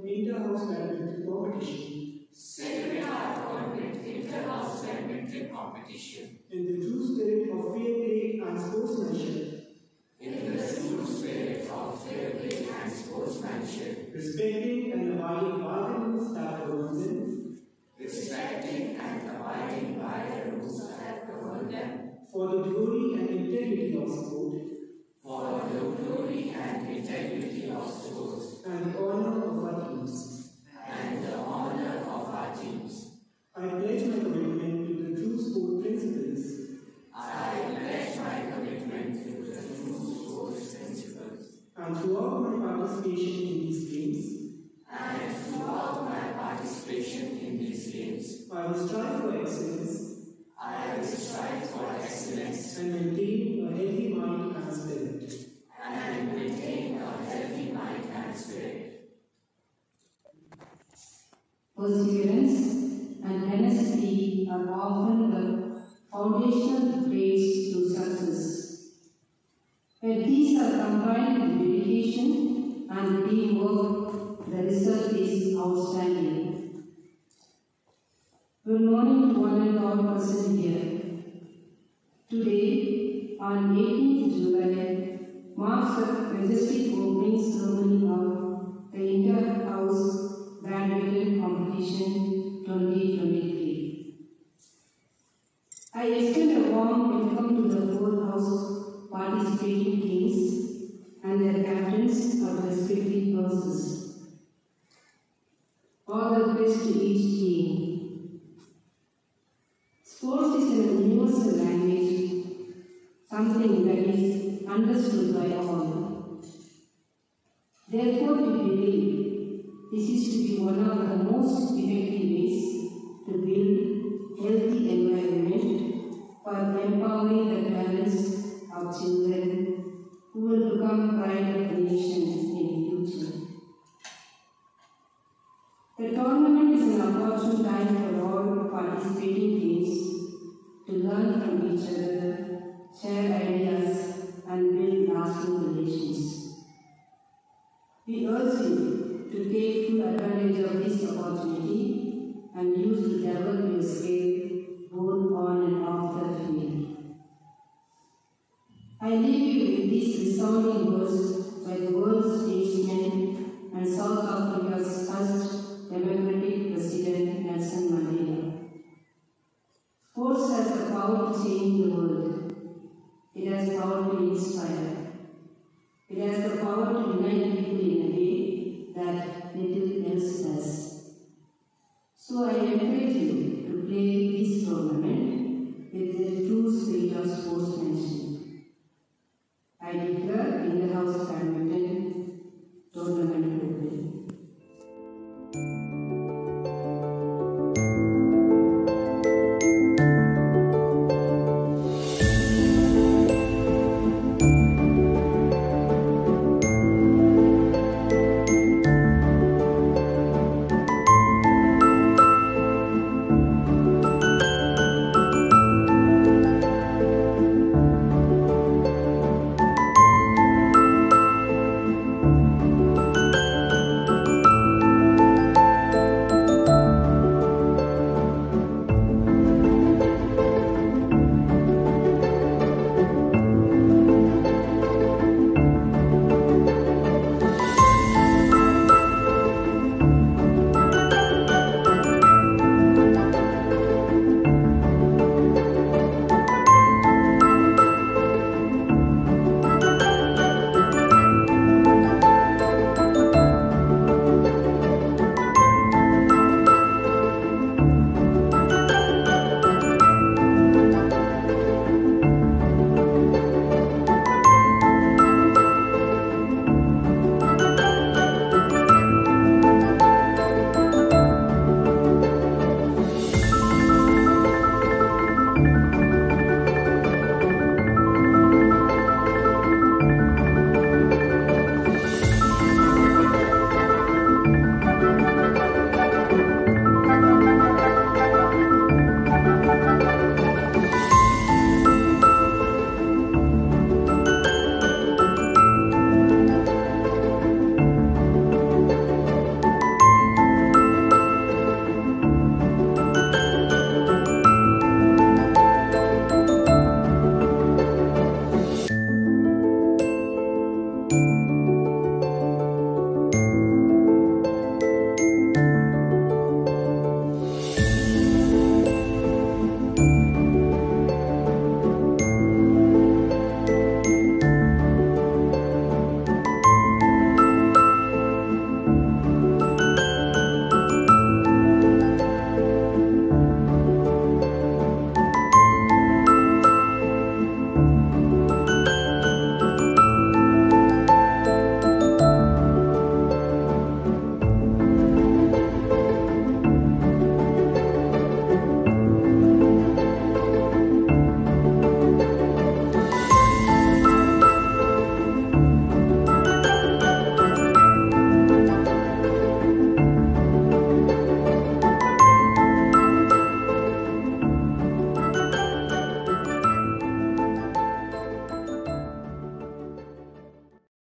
Inter-house badminton competition. Sacred Heart Convent Inter-House Badminton Competition. In the true spirit of fair play and sportsmanship. In the true spirit of fair play and sportsmanship. Respecting and abiding by the rules that govern them. Respecting and abiding by the rules that govern them. For the glory and integrity of sport. For the glory and integrity of sport. And the honor of our teams. And the honor of our teams. I pledge my commitment to the true sport principles. I pledge my commitment to the true sports principles. And throughout my participation in these games. And throughout my participation in these games. I will strive for excellence. I will strive for excellence. And maintain a healthy mind and spirit. And maintain a healthy mind and spirit. Perseverance and tenacity are often the foundational traits to success. When these are combined with dedication and teamwork, the result is outstanding. Good morning to one and all present here. Today, on 18th July, marks the majestic opening ceremony of the Inter-House Badminton Competition 2023. I extend a warm welcome to the whole house participating teams and their captains of respective houses. All the best to each team. Sports is an universal language, something that is understood by all. Therefore, we believe this is to be one of the most effective ways to build healthy environment for empowering the talents of children who will become pride of the nation in future. The tournament is an opportune time for all participating teams to learn from each other, share ideas, and build lasting relations. We urge you to take full advantage of this opportunity and use to develop your skill both on and off the field. I leave you with these resounding words by the world statesman and South Africa's first democratic president Nelson Mandela. Sports has the power to change the world. It has power to inspire. It has the power to unite people in a way that little else does. So I encourage you to play this tournament with the true spirit of sportsmanship. I declare Inter-House Badminton